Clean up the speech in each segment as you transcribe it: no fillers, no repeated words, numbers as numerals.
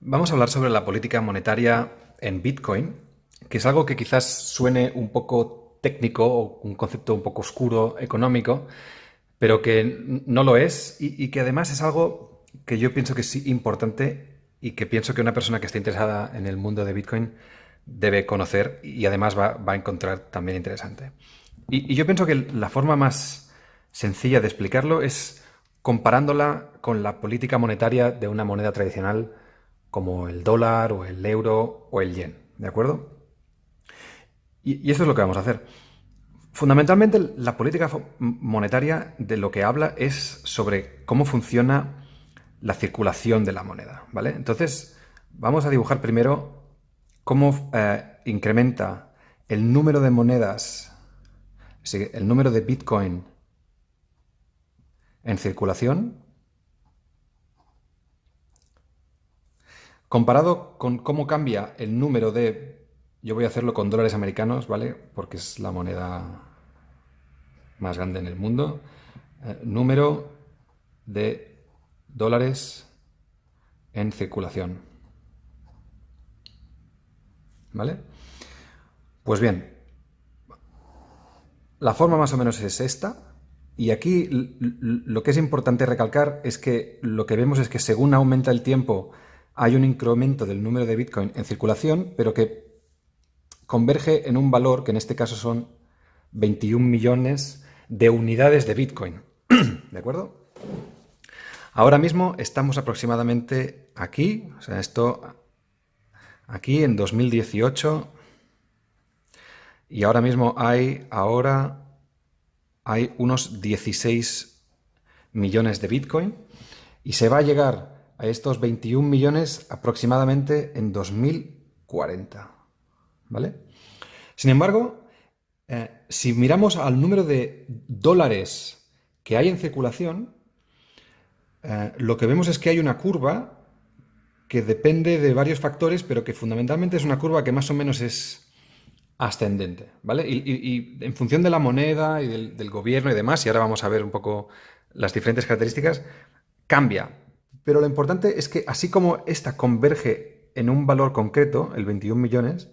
Vamos a hablar sobre la política monetaria en Bitcoin, que es algo que quizás suene un poco técnico o un concepto un poco oscuro económico, pero que no lo es y que además es algo que yo pienso que es importante y que pienso que una persona que esté interesada en el mundo de Bitcoin debe conocer y además va a encontrar también interesante. Y yo pienso que la forma más sencilla de explicarlo es comparándola con la política monetaria de una moneda tradicional como el dólar o el euro o el yen, ¿de acuerdo? Y esto es lo que vamos a hacer. Fundamentalmente, la política monetaria de lo que habla es sobre cómo funciona la circulación de la moneda, ¿vale? Entonces, vamos a dibujar primero cómo incrementa el número de monedas, es decir, el número de Bitcoin en circulación, comparado con cómo cambia el número de... Yo voy a hacerlo con dólares americanos, ¿vale? Porque es la moneda más grande en el mundo. Número de dólares en circulación. ¿Vale? Pues bien, la forma más o menos es esta. Y aquí lo que es importante recalcar es que lo que vemos es que según aumenta el tiempo hay un incremento del número de Bitcoin en circulación, pero que converge en un valor que en este caso son 21 millones de unidades de Bitcoin. ¿De acuerdo? Ahora mismo estamos aproximadamente aquí, o sea, esto aquí en 2018 y ahora mismo hay unos 16 millones de Bitcoin y se va a llegar a estos 21 millones aproximadamente en 2040, ¿vale? Sin embargo, si miramos al número de dólares que hay en circulación, lo que vemos es que hay una curva que depende de varios factores, pero que fundamentalmente es una curva que más o menos es ascendente, ¿vale? Y en función de la moneda y del gobierno y demás, y ahora vamos a ver un poco las diferentes características, cambia. Pero lo importante es que así como esta converge en un valor concreto, el 21 millones,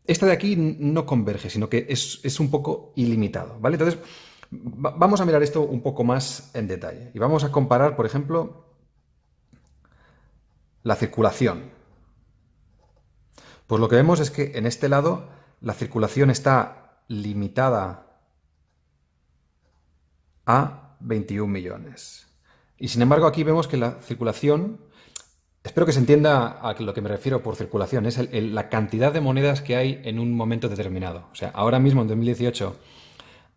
esta de aquí no converge, sino que es un poco ilimitado, ¿vale? Entonces, vamos a mirar esto un poco más en detalle. Y vamos a comparar, por ejemplo, la circulación. Pues lo que vemos es que en este lado la circulación está limitada a 21 millones. Y sin embargo aquí vemos que la circulación, espero que se entienda a lo que me refiero por circulación, es la cantidad de monedas que hay en un momento determinado. O sea, ahora mismo en 2018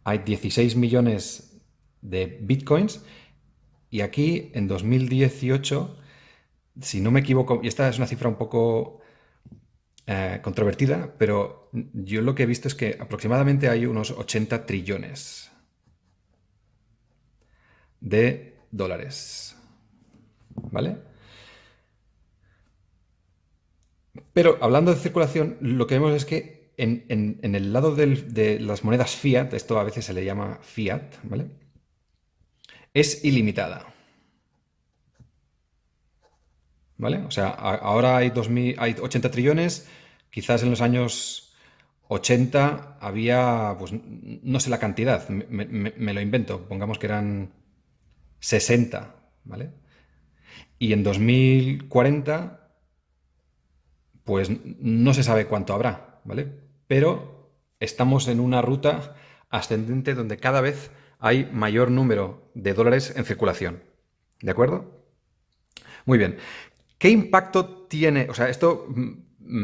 hay 16 millones de bitcoins y aquí en 2018, si no me equivoco, y esta es una cifra un poco controvertida, pero yo lo que he visto es que aproximadamente hay unos 80 trillones de dólares. ¿Vale? Pero hablando de circulación, lo que vemos es que en el lado de las monedas fiat, esto a veces se le llama fiat, ¿vale? Es ilimitada. ¿Vale? O sea, ahora hay 2000, hay 80 trillones, quizás en los años 80 había, pues no sé la cantidad, me lo invento, pongamos que eran 60, ¿vale? Y en 2040, pues no se sabe cuánto habrá, ¿vale? Pero estamos en una ruta ascendente donde cada vez hay mayor número de dólares en circulación. ¿De acuerdo? Muy bien. ¿Qué impacto tiene? O sea, esto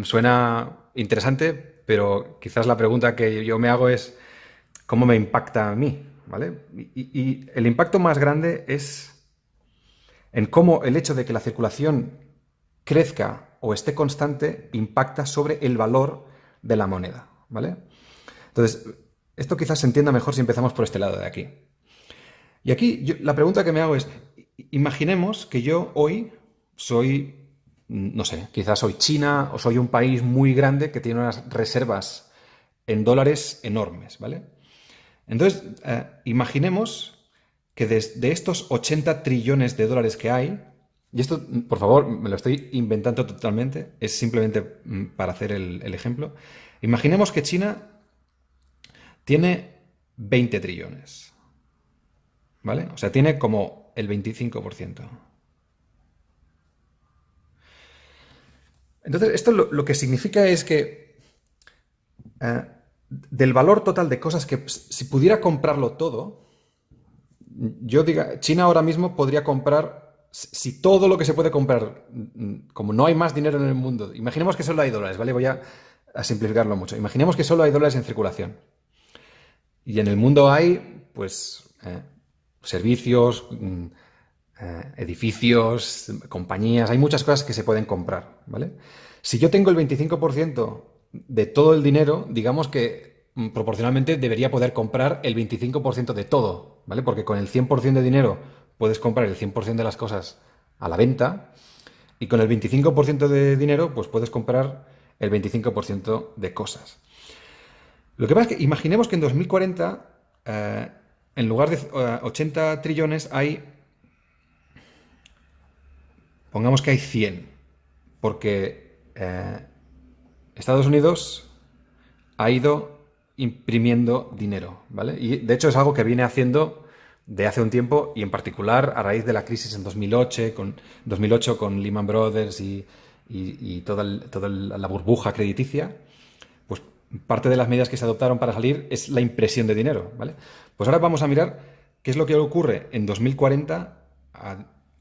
suena interesante, pero quizás la pregunta que yo me hago es ¿cómo me impacta a mí? ¿Vale? Y el impacto más grande es en cómo el hecho de que la circulación crezca o esté constante impacta sobre el valor de la moneda, ¿vale? Entonces, esto quizás se entienda mejor si empezamos por este lado de aquí. Y aquí la pregunta que me hago es, imaginemos que yo hoy soy, no sé, quizás soy China o soy un país muy grande que tiene unas reservas en dólares enormes, ¿vale? Entonces, imaginemos que de estos 80 trillones de dólares que hay, Y esto, por favor, me lo estoy inventando totalmente, es simplemente para hacer el ejemplo. Imaginemos que China tiene 20 trillones, ¿vale? O sea, tiene como el 25%. Entonces, esto lo que significa es que eh, del valor total de cosas que si pudiera comprarlo todo, yo diga, China ahora mismo podría comprar, si todo lo que se puede comprar, como no hay más dinero en el mundo, imaginemos que solo hay dólares, ¿vale? Voy a simplificarlo mucho. Imaginemos que solo hay dólares en circulación. Y en el mundo hay, pues, servicios, edificios, compañías, hay muchas cosas que se pueden comprar, ¿vale? Si yo tengo el 25% de todo el dinero, digamos que proporcionalmente debería poder comprar el 25% de todo, ¿vale? Porque con el 100% de dinero puedes comprar el 100% de las cosas a la venta y con el 25% de dinero pues puedes comprar el 25% de cosas. Lo que pasa es que imaginemos que en 2040, en lugar de 80 trillones, pongamos que hay 100, porque Estados Unidos ha ido imprimiendo dinero, ¿vale? Y de hecho es algo que viene haciendo de hace un tiempo y en particular a raíz de la crisis en 2008 con Lehman Brothers y toda la burbuja crediticia, pues parte de las medidas que se adoptaron para salir es la impresión de dinero, ¿vale? Pues ahora vamos a mirar qué es lo que ocurre en 2040.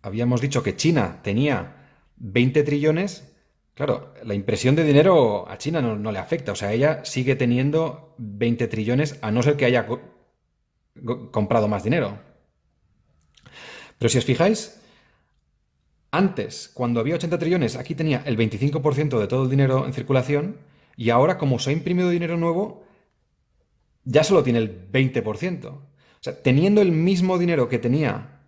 Habíamos dicho que China tenía 20 trillones. Claro, la impresión de dinero a China no le afecta. O sea, ella sigue teniendo 20 trillones a no ser que haya comprado más dinero. Pero si os fijáis, antes, cuando había 80 trillones, aquí tenía el 25% de todo el dinero en circulación y ahora, como se ha imprimido dinero nuevo, ya solo tiene el 20%. O sea, teniendo el mismo dinero que tenía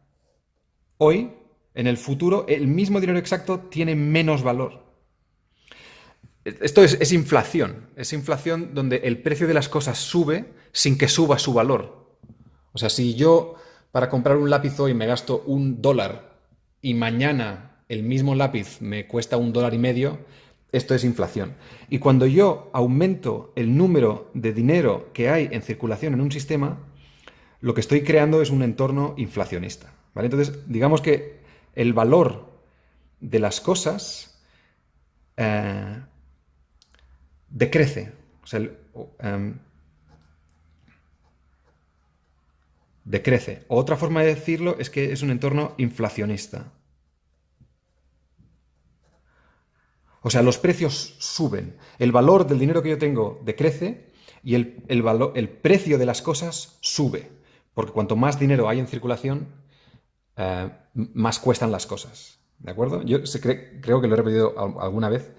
hoy, en el futuro, el mismo dinero exacto tiene menos valor. Esto es inflación. Es inflación donde el precio de las cosas sube sin que suba su valor. O sea, si yo para comprar un lápiz hoy me gasto $1 y mañana el mismo lápiz me cuesta $1,50, esto es inflación. Y cuando yo aumento el número de dinero que hay en circulación en un sistema, lo que estoy creando es un entorno inflacionista, ¿vale? Entonces, digamos que el valor de las cosas decrece. O sea, decrece. Otra forma de decirlo es que es un entorno inflacionista. O sea, los precios suben. El valor del dinero que yo tengo decrece y el precio de las cosas sube. Porque cuanto más dinero hay en circulación, más cuestan las cosas. ¿De acuerdo? Yo creo que lo he repetido alguna vez,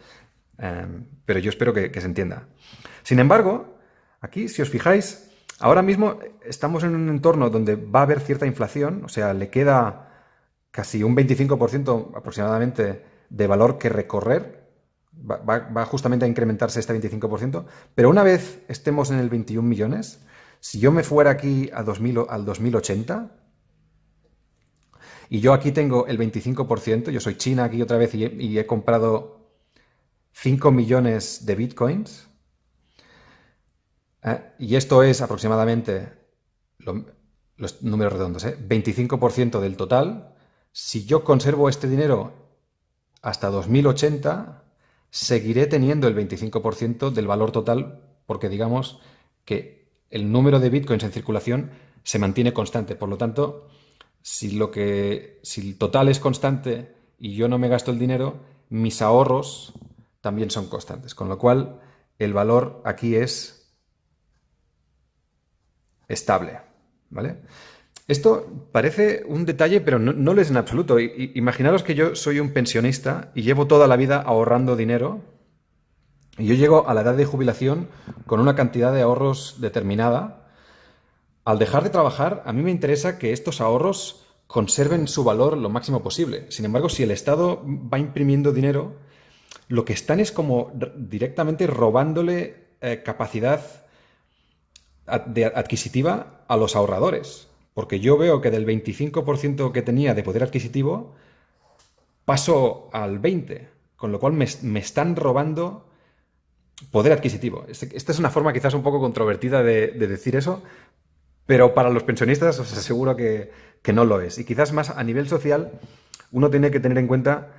pero yo espero que se entienda. Sin embargo, aquí, si os fijáis, ahora mismo estamos en un entorno donde va a haber cierta inflación, o sea, le queda casi un 25% aproximadamente de valor que recorrer. Va justamente a incrementarse este 25%, pero una vez estemos en el 21 millones, si yo me fuera aquí al 2080, y yo aquí tengo el 25%, yo soy China aquí otra vez y he comprado 5 millones de bitcoins, y esto es aproximadamente, los números redondos, 25% del total. Si yo conservo este dinero hasta 2080, seguiré teniendo el 25% del valor total, porque digamos que el número de bitcoins en circulación se mantiene constante. Por lo tanto, si el total es constante y yo no me gasto el dinero, mis ahorros también son constantes. Con lo cual, el valor aquí es estable, ¿vale? Esto parece un detalle, pero no lo es en absoluto. Imaginaros que yo soy un pensionista y llevo toda la vida ahorrando dinero y yo llego a la edad de jubilación con una cantidad de ahorros determinada. Al dejar de trabajar, a mí me interesa que estos ahorros conserven su valor lo máximo posible. Sin embargo, si el Estado va imprimiendo dinero, lo que están es como directamente robándole capacidad adquisitiva a los ahorradores. Porque yo veo que del 25% que tenía de poder adquisitivo, paso al 20, con lo cual me están robando poder adquisitivo. Esta es una forma quizás un poco controvertida de decir eso, pero para los pensionistas os aseguro que no lo es. Y quizás más a nivel social, uno tiene que tener en cuenta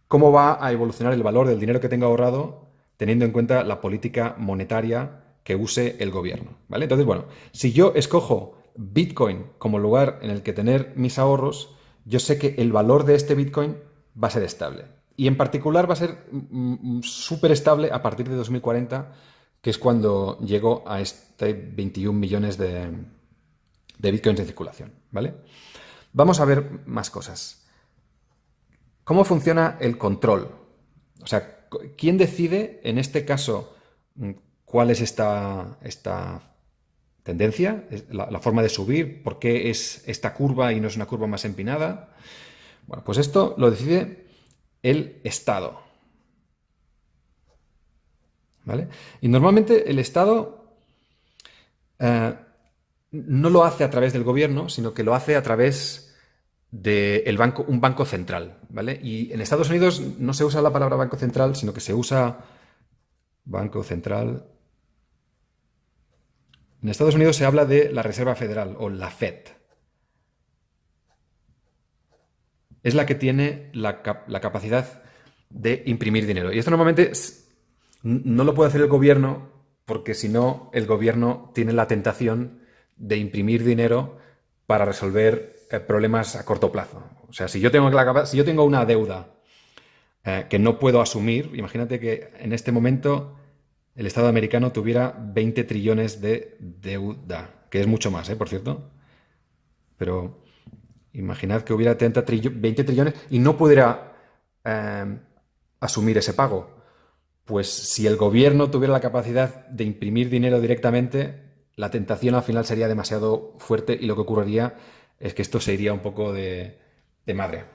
cómo va a evolucionar el valor del dinero que tengo ahorrado, teniendo en cuenta la política monetaria que use el gobierno, ¿vale? Entonces, bueno, si yo escojo Bitcoin como lugar en el que tener mis ahorros, yo sé que el valor de este Bitcoin va a ser estable. Y en particular va a ser súper estable a partir de 2040, que es cuando llego a este 21 millones de Bitcoins en circulación, ¿vale? Vamos a ver más cosas. ¿Cómo funciona el control? O sea, ¿quién decide en este caso cuál es esta tendencia, la forma de subir? ¿Por qué es esta curva y no es una curva más empinada? Bueno, pues esto lo decide el Estado, ¿vale? Y normalmente el Estado no lo hace a través del gobierno, sino que lo hace a través de un banco central, ¿vale? Y en Estados Unidos no se usa la palabra banco central, sino que se usa banco central. En Estados Unidos se habla de la Reserva Federal o la Fed. Es la que tiene la capacidad de imprimir dinero. Y esto normalmente no lo puede hacer el gobierno porque si no, el gobierno tiene la tentación de imprimir dinero para resolver problemas a corto plazo. O sea, si yo tengo una deuda que no puedo asumir, imagínate que en este momento el Estado americano tuviera 20 trillones de deuda, que es mucho más, por cierto. Pero imaginad que hubiera 20 trillones y no pudiera asumir ese pago. Pues si el gobierno tuviera la capacidad de imprimir dinero directamente, la tentación al final sería demasiado fuerte y lo que ocurriría es que esto se iría un poco de madre.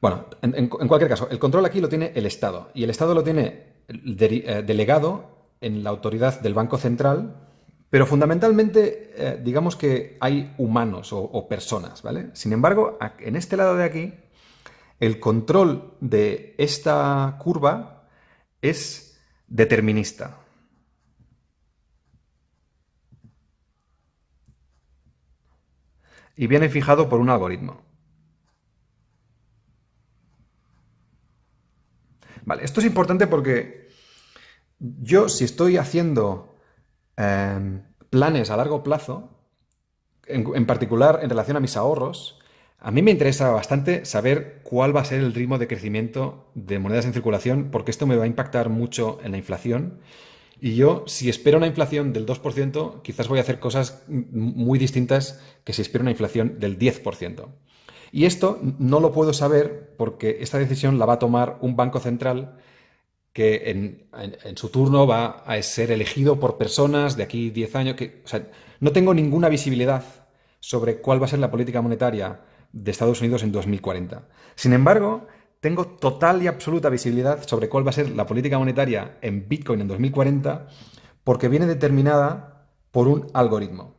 Bueno, en cualquier caso, el control aquí lo tiene el Estado y el Estado lo tiene delegado en la autoridad del Banco Central, pero fundamentalmente digamos que hay humanos o personas, ¿vale? Sin embargo, en este lado de aquí, el control de esta curva es determinista. Y viene fijado por un algoritmo. Vale, esto es importante porque yo, si estoy haciendo planes a largo plazo, en particular en relación a mis ahorros, a mí me interesa bastante saber cuál va a ser el ritmo de crecimiento de monedas en circulación, porque esto me va a impactar mucho en la inflación. Y yo, si espero una inflación del 2%, quizás voy a hacer cosas muy distintas que si espero una inflación del 10%. Y esto no lo puedo saber porque esta decisión la va a tomar un banco central que en su turno va a ser elegido por personas de aquí 10 años. O sea, no tengo ninguna visibilidad sobre cuál va a ser la política monetaria de Estados Unidos en 2040. Sin embargo, tengo total y absoluta visibilidad sobre cuál va a ser la política monetaria en Bitcoin en 2040 porque viene determinada por un algoritmo.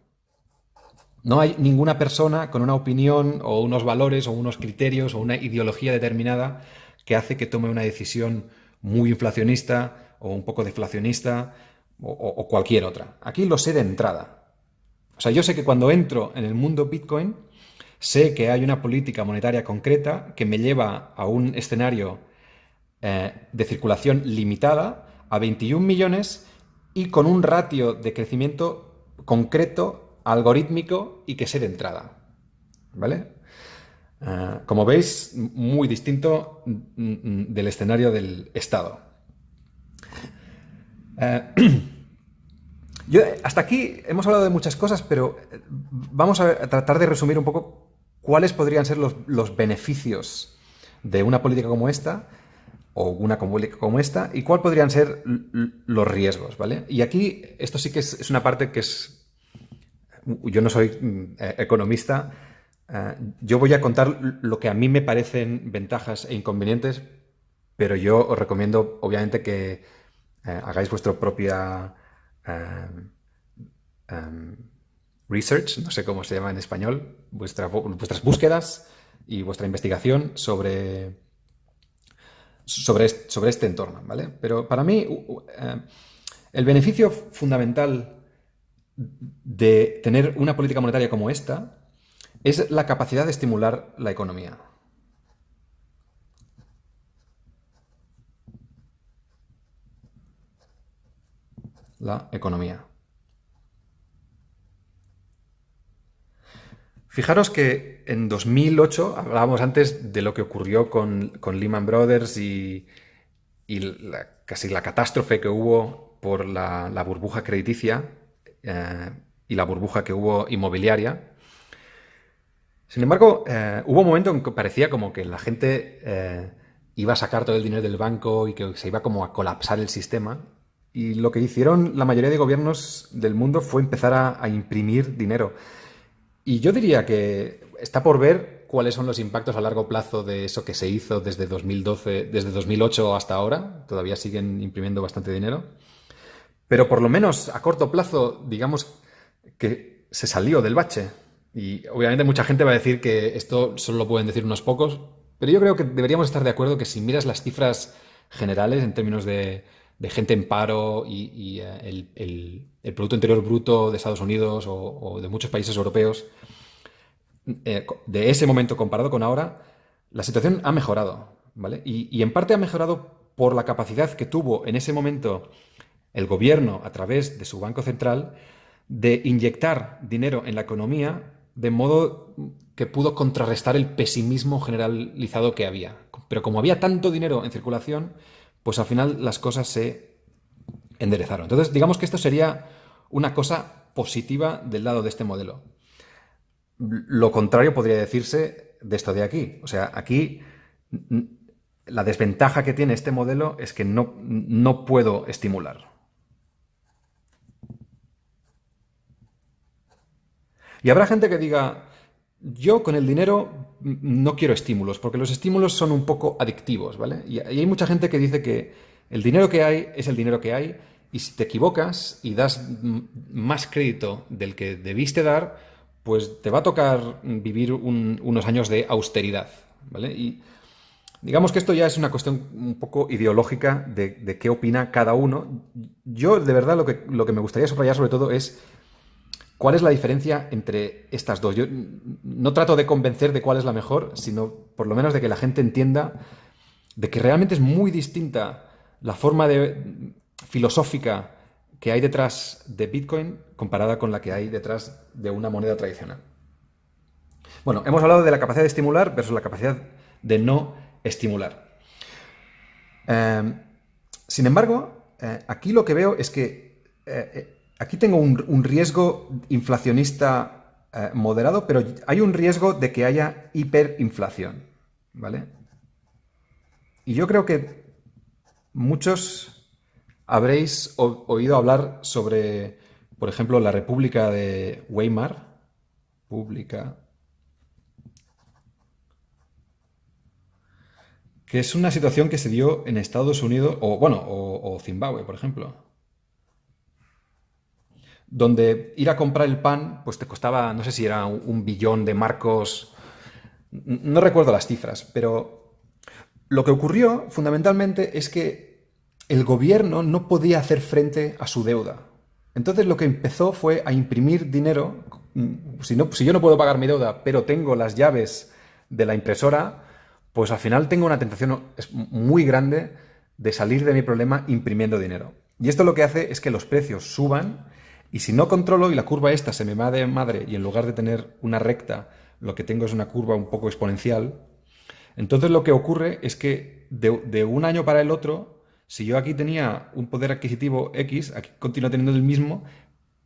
No hay ninguna persona con una opinión o unos valores o unos criterios o una ideología determinada que hace que tome una decisión muy inflacionista o un poco deflacionista o cualquier otra. Aquí lo sé de entrada. O sea, yo sé que cuando entro en el mundo Bitcoin, sé que hay una política monetaria concreta que me lleva a un escenario de circulación limitada a 21 millones y con un ratio de crecimiento concreto, algorítmico y que sé de entrada. ¿Vale? Como veis, muy distinto del escenario del Estado. Hasta aquí hemos hablado de muchas cosas, pero vamos a tratar de resumir un poco cuáles podrían ser los beneficios de una política como esta o una política como esta y cuáles podrían ser los riesgos, ¿vale? Y aquí esto sí que es una parte que es... Yo no soy economista, yo voy a contar lo que a mí me parecen ventajas e inconvenientes, pero yo os recomiendo obviamente que hagáis vuestra propia research, no sé cómo se llama en español, vuestras búsquedas y vuestra investigación sobre este entorno, ¿vale? Pero para mí, el beneficio fundamental de tener una política monetaria como esta es la capacidad de estimular la economía. La economía. Fijaros que en 2008, hablábamos antes de lo que ocurrió con Lehman Brothers y casi la catástrofe que hubo por la burbuja crediticia y la burbuja que hubo inmobiliaria. Sin embargo, hubo un momento en que parecía como que la gente iba a sacar todo el dinero del banco y que se iba como a colapsar el sistema. Y lo que hicieron la mayoría de gobiernos del mundo fue empezar a imprimir dinero. Y yo diría que está por ver cuáles son los impactos a largo plazo de eso que se hizo desde 2012, desde 2008 hasta ahora. Todavía siguen imprimiendo bastante dinero. Pero por lo menos a corto plazo, digamos que se salió del bache. Y obviamente mucha gente va a decir que esto solo lo pueden decir unos pocos, pero yo creo que deberíamos estar de acuerdo que si miras las cifras generales en términos de gente en paro y el Producto Interior Bruto de Estados Unidos o de muchos países europeos, de ese momento comparado con ahora, la situación ha mejorado, ¿vale? Y en parte ha mejorado por la capacidad que tuvo en ese momento el gobierno, a través de su Banco Central, de inyectar dinero en la economía de modo que pudo contrarrestar el pesimismo generalizado que había. Pero como había tanto dinero en circulación, pues al final las cosas se enderezaron. Entonces, digamos que esto sería una cosa positiva del lado de este modelo. Lo contrario podría decirse de esto de aquí. O sea, aquí la desventaja que tiene este modelo es que no puedo estimular. Y habrá gente que diga, yo con el dinero no quiero estímulos, porque los estímulos son un poco adictivos, ¿vale? Y hay mucha gente que dice que el dinero que hay es el dinero que hay, y si te equivocas y das más crédito del que debiste dar, pues te va a tocar vivir unos años de austeridad, ¿vale? Y digamos que esto ya es una cuestión un poco ideológica de qué opina cada uno. Yo, de verdad, lo que me gustaría subrayar sobre todo es ¿cuál es la diferencia entre estas dos? Yo no trato de convencer de cuál es la mejor, sino por lo menos de que la gente entienda de que realmente es muy distinta la forma filosófica que hay detrás de Bitcoin comparada con la que hay detrás de una moneda tradicional. Bueno, hemos hablado de la capacidad de estimular versus la capacidad de no estimular. Sin embargo, aquí lo que veo es que aquí tengo un riesgo inflacionista moderado, pero hay un riesgo de que haya hiperinflación, ¿vale? Y yo creo que muchos habréis oído hablar sobre, por ejemplo, la República de Weimar, que es una situación que se dio en Estados Unidos, o Zimbabue, por ejemplo, donde ir a comprar el pan, pues te costaba, no sé si era 1 billón de marcos, no recuerdo las cifras, pero lo que ocurrió fundamentalmente es que el gobierno no podía hacer frente a su deuda. Entonces lo que empezó fue a imprimir dinero. Si yo no puedo pagar mi deuda, pero tengo las llaves de la impresora, pues al final tengo una tentación muy grande de salir de mi problema imprimiendo dinero. Y esto lo que hace es que los precios suban, y si no controlo y la curva esta se me va de madre y en lugar de tener una recta, lo que tengo es una curva un poco exponencial, entonces lo que ocurre es que de un año para el otro, si yo aquí tenía un poder adquisitivo X, aquí continúo teniendo el mismo,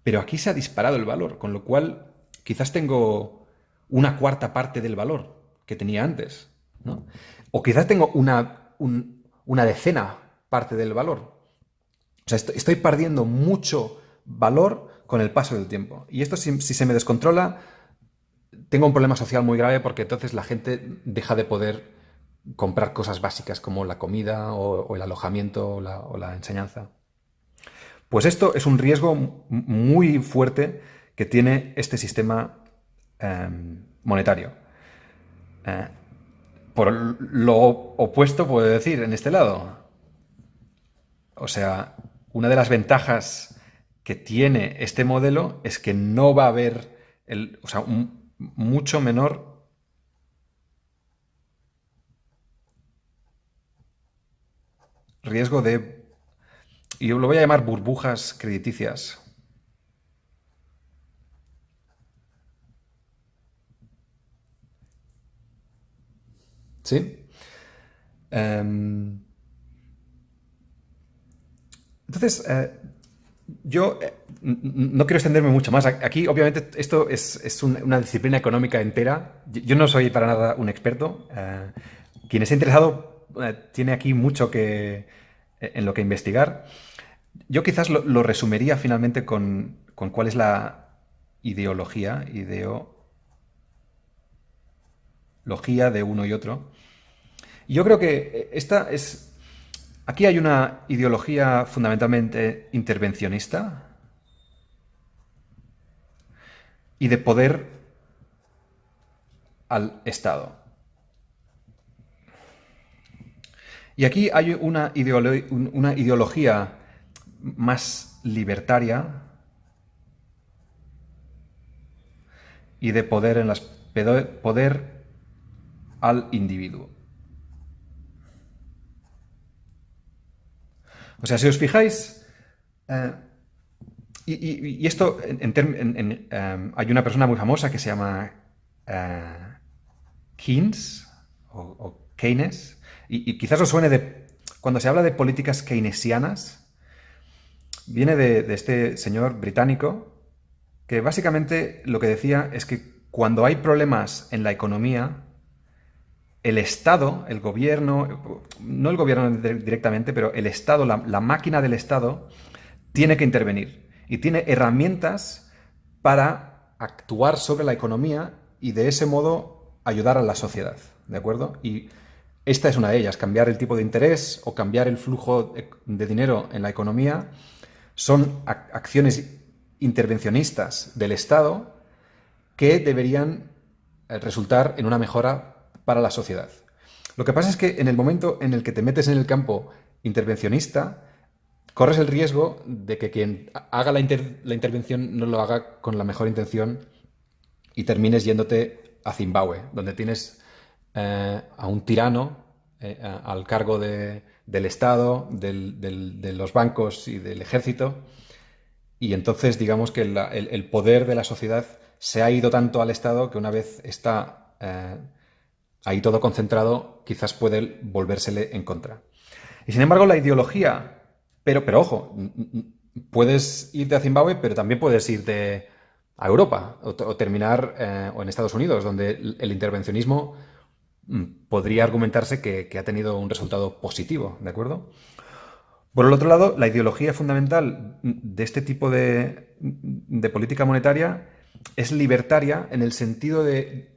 pero aquí se ha disparado el valor, con lo cual quizás tengo una cuarta parte del valor que tenía antes, ¿no? O quizás tengo una decena parte del valor. O sea, estoy perdiendo mucho valor con el paso del tiempo. Y esto, si se me descontrola, tengo un problema social muy grave, porque entonces la gente deja de poder comprar cosas básicas como la comida o el alojamiento o la enseñanza. Pues esto es un riesgo muy fuerte que tiene este sistema monetario. Por lo opuesto, puedo decir, en este lado. O sea, una de las ventajas que tiene este modelo es que no va a haber o sea, un mucho menor riesgo de, y yo lo voy a llamar burbujas crediticias. ¿Sí? Em, entonces, yo no quiero extenderme mucho más. Aquí, obviamente, esto es una disciplina económica entera. Yo no soy para nada un experto. Quien esté interesado tiene aquí mucho en lo que investigar. Yo quizás lo resumiría finalmente con cuál es la ideología de uno y otro. Y yo creo que esta es. Aquí hay una ideología fundamentalmente intervencionista y de poder al Estado. Y aquí hay una ideología más libertaria y de poder al individuo. O sea, si os fijáis, eh, y esto, hay una persona muy famosa que se llama eh, Keynes o Keynes, y quizás os suene cuando se habla de políticas keynesianas, viene de este señor británico que básicamente lo que decía es que cuando hay problemas en la economía, el Estado, el gobierno, no el gobierno directamente, pero el Estado, la máquina del Estado, tiene que intervenir y tiene herramientas para actuar sobre la economía y de ese modo ayudar a la sociedad, ¿de acuerdo? Y esta es una de ellas, cambiar el tipo de interés o cambiar el flujo de dinero en la economía son acciones intervencionistas del Estado que deberían resultar en una mejora para la sociedad. Lo que pasa es que en el momento en el que te metes en el campo intervencionista, corres el riesgo de que quien haga la intervención no lo haga con la mejor intención y termines yéndote a Zimbabue, donde tienes a un tirano al cargo del Estado, de los bancos y del ejército, y entonces digamos que el poder de la sociedad se ha ido tanto al Estado que una vez está ahí todo concentrado, quizás puede volvérsele en contra. Y sin embargo, la ideología, pero ojo, puedes irte a Zimbabue, pero también puedes irte a Europa o terminar o en Estados Unidos, donde el intervencionismo podría argumentarse que ha tenido un resultado positivo, ¿de acuerdo? Por el otro lado, la ideología fundamental de este tipo de política monetaria es libertaria en el sentido de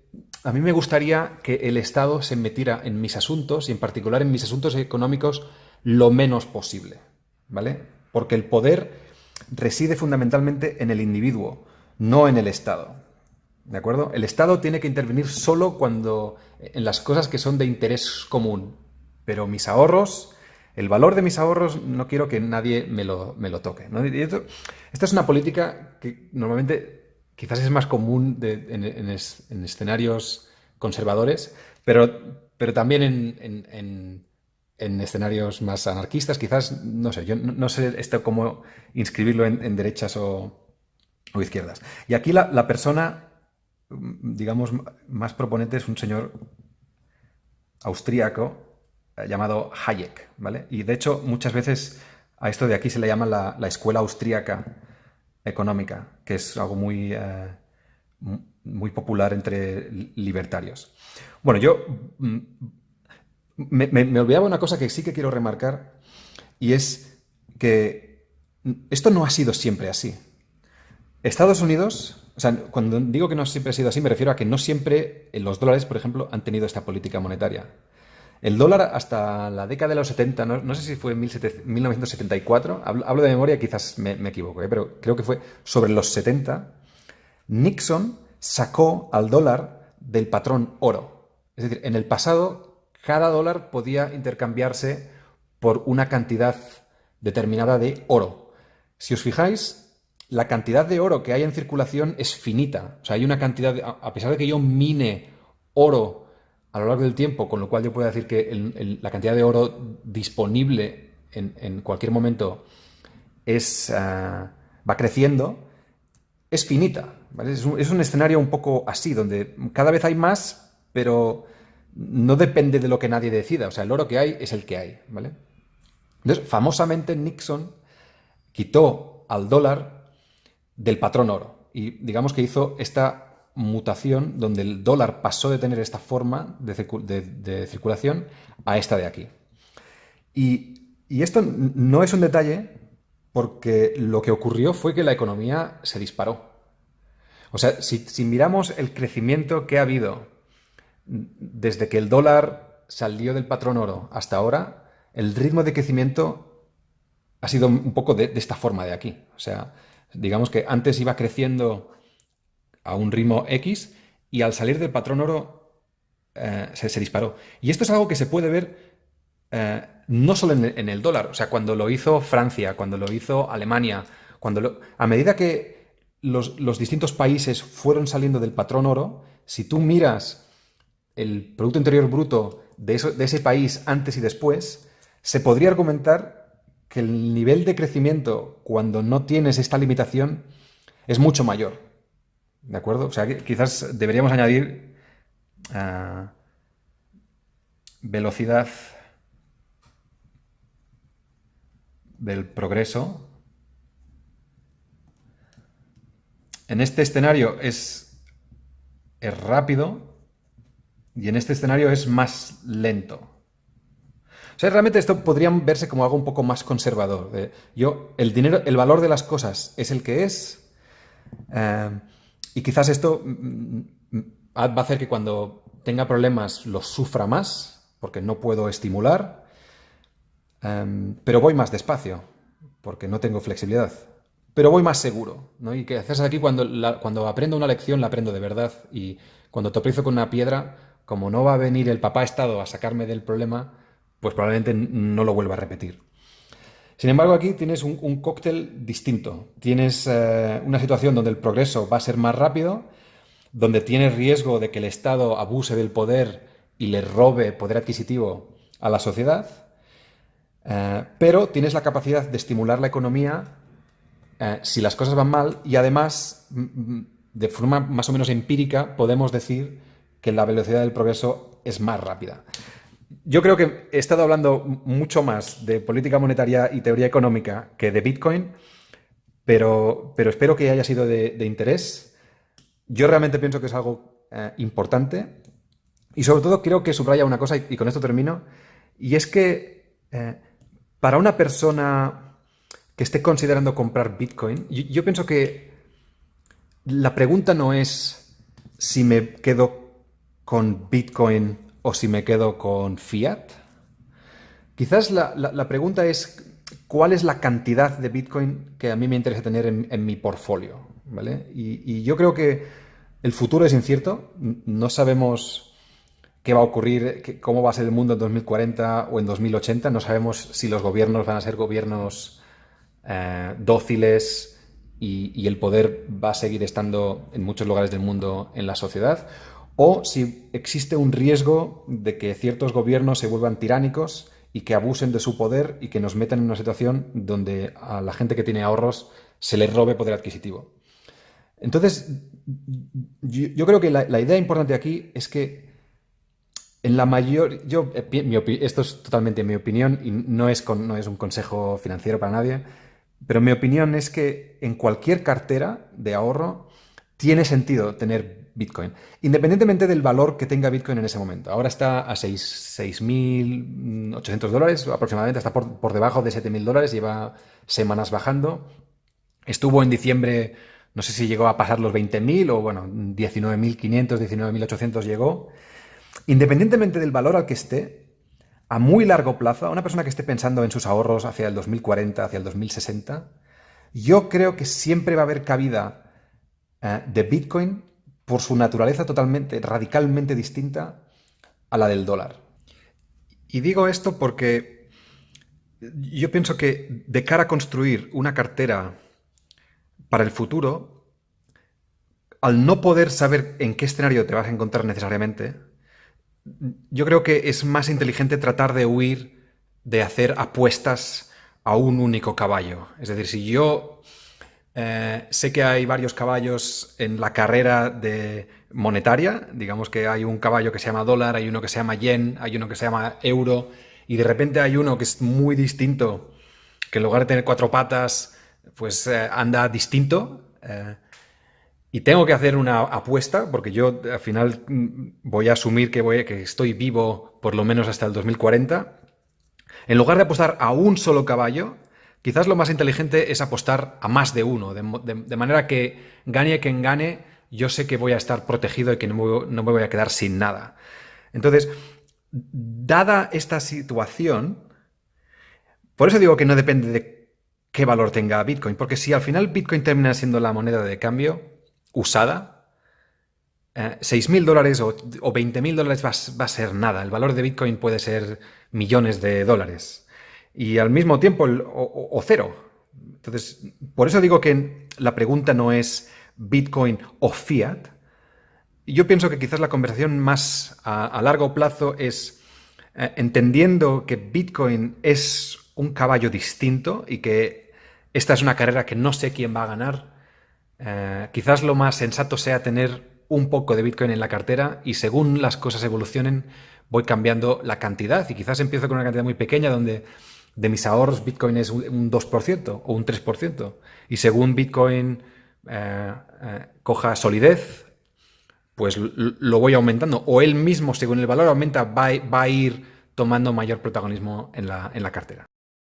a mí me gustaría que el Estado se metiera en mis asuntos y en particular en mis asuntos económicos lo menos posible, ¿vale? Porque el poder reside fundamentalmente en el individuo, no en el Estado, ¿de acuerdo? El Estado tiene que intervenir solo cuando en las cosas que son de interés común, pero mis ahorros, el valor de mis ahorros no quiero que nadie me lo toque, ¿no? Esta es una política que normalmente quizás es más común en escenarios conservadores, pero también en escenarios más anarquistas, quizás, no sé, yo no sé esto cómo inscribirlo en derechas o izquierdas. Y aquí la persona, digamos, más proponente es un señor austríaco llamado Hayek, ¿vale? Y de hecho, muchas veces a esto de aquí se le llama la escuela austríaca económica, que es algo muy popular entre libertarios. Bueno, yo me olvidaba una cosa que sí que quiero remarcar, y es que esto no ha sido siempre así. Estados Unidos, o sea, cuando digo que no siempre ha sido así, me refiero a que no siempre los dólares, por ejemplo, han tenido esta política monetaria. El dólar hasta la década de los 70, no sé si fue en 1974, hablo de memoria, quizás me equivoco, pero creo que fue sobre los 70, Nixon sacó al dólar del patrón oro. Es decir, en el pasado, cada dólar podía intercambiarse por una cantidad determinada de oro. Si os fijáis, la cantidad de oro que hay en circulación es finita. O sea, hay una cantidad, a pesar de que yo mine oro a lo largo del tiempo, con lo cual yo puedo decir que la cantidad de oro disponible en cualquier momento va creciendo, es finita, ¿vale? Es un escenario un poco así, donde cada vez hay más, pero no depende de lo que nadie decida. O sea, el oro que hay es el que hay, ¿vale? Entonces, famosamente Nixon quitó al dólar del patrón oro y digamos que hizo esta mutación donde el dólar pasó de tener esta forma de circulación a esta de aquí. Y esto no es un detalle porque lo que ocurrió fue que la economía se disparó. O sea, si miramos el crecimiento que ha habido desde que el dólar salió del patrón oro hasta ahora, el ritmo de crecimiento ha sido un poco de esta forma de aquí. O sea, digamos que antes iba creciendo a un ritmo X y al salir del patrón oro se disparó. Y esto es algo que se puede ver no solo en el dólar. O sea, cuando lo hizo Francia, cuando lo hizo Alemania, a medida que los distintos países fueron saliendo del patrón oro, si tú miras el Producto Interior Bruto de ese país antes y después, se podría argumentar que el nivel de crecimiento cuando no tienes esta limitación es mucho mayor. ¿De acuerdo? O sea, que quizás deberíamos añadir velocidad del progreso. En este escenario es rápido y en este escenario es más lento. O sea, realmente esto podría verse como algo un poco más conservador. El dinero, el valor de las cosas es el que es, y quizás esto va a hacer que cuando tenga problemas los sufra más, porque no puedo estimular, pero voy más despacio, porque no tengo flexibilidad. Pero voy más seguro, ¿no? Y que haces aquí cuando aprendo una lección, la aprendo de verdad. Y cuando tropieza con una piedra, como no va a venir el papá Estado a sacarme del problema, pues probablemente no lo vuelva a repetir. Sin embargo, aquí tienes un cóctel distinto. Tienes una situación donde el progreso va a ser más rápido, donde tienes riesgo de que el Estado abuse del poder y le robe poder adquisitivo a la sociedad, pero tienes la capacidad de estimular la economía si las cosas van mal, y además, de forma más o menos empírica, podemos decir que la velocidad del progreso es más rápida. Yo creo que he estado hablando mucho más de política monetaria y teoría económica que de Bitcoin, pero espero que haya sido de interés. Yo realmente pienso que es algo importante y sobre todo creo que subraya una cosa, y con esto termino, y es que para una persona que esté considerando comprar Bitcoin, yo pienso que la pregunta no es si me quedo con Bitcoin o si me quedo con Fiat. Quizás la pregunta es cuál es la cantidad de Bitcoin que a mí me interesa tener en mi portfolio, ¿vale? Y yo creo que el futuro es incierto. No sabemos qué va a ocurrir, cómo va a ser el mundo en 2040 o en 2080. No sabemos si los gobiernos van a ser gobiernos dóciles y el poder va a seguir estando en muchos lugares del mundo en la sociedad, o si existe un riesgo de que ciertos gobiernos se vuelvan tiránicos y que abusen de su poder y que nos metan en una situación donde a la gente que tiene ahorros se les robe poder adquisitivo. Entonces, yo creo que la idea importante aquí es que en la mayor... esto es totalmente mi opinión y no es un consejo financiero para nadie, pero mi opinión es que en cualquier cartera de ahorro tiene sentido tener Bitcoin, independientemente del valor que tenga Bitcoin en ese momento. Ahora está a $6.800 aproximadamente, está por debajo de $7.000, lleva semanas bajando. Estuvo en diciembre, no sé si llegó a pasar los 20.000 o bueno, 19.500, 19.800 llegó. Independientemente del valor al que esté, a muy largo plazo, a una persona que esté pensando en sus ahorros hacia el 2040, hacia el 2060, yo creo que siempre va a haber cabida de Bitcoin por su naturaleza totalmente, radicalmente distinta a la del dólar. Y digo esto porque yo pienso que de cara a construir una cartera para el futuro, al no poder saber en qué escenario te vas a encontrar necesariamente, yo creo que es más inteligente tratar de huir de hacer apuestas a un único caballo. Es decir, si yo sé que hay varios caballos en la carrera monetaria, digamos que hay un caballo que se llama dólar, hay uno que se llama yen, hay uno que se llama euro, y de repente hay uno que es muy distinto, que en lugar de tener cuatro patas, pues anda distinto. Y tengo que hacer una apuesta, porque yo al final voy a asumir que estoy vivo por lo menos hasta el 2040. En lugar de apostar a un solo caballo, quizás lo más inteligente es apostar a más de uno, de manera que gane quien gane, yo sé que voy a estar protegido y que no me voy a quedar sin nada. Entonces, dada esta situación, por eso digo que no depende de qué valor tenga Bitcoin, porque si al final Bitcoin termina siendo la moneda de cambio usada, $6.000 o $20.000 va a ser nada. El valor de Bitcoin puede ser millones de dólares. Y al mismo tiempo, o cero. Entonces, por eso digo que la pregunta no es Bitcoin o fiat. Yo pienso que quizás la conversación más a largo plazo es entendiendo que Bitcoin es un caballo distinto y que esta es una carrera que no sé quién va a ganar. Quizás lo más sensato sea tener un poco de Bitcoin en la cartera y según las cosas evolucionen voy cambiando la cantidad y quizás empiezo con una cantidad muy pequeña donde de mis ahorros Bitcoin es un 2% o un 3% y según Bitcoin coja solidez pues lo voy aumentando o él mismo según el valor aumenta va a ir tomando mayor protagonismo en la cartera.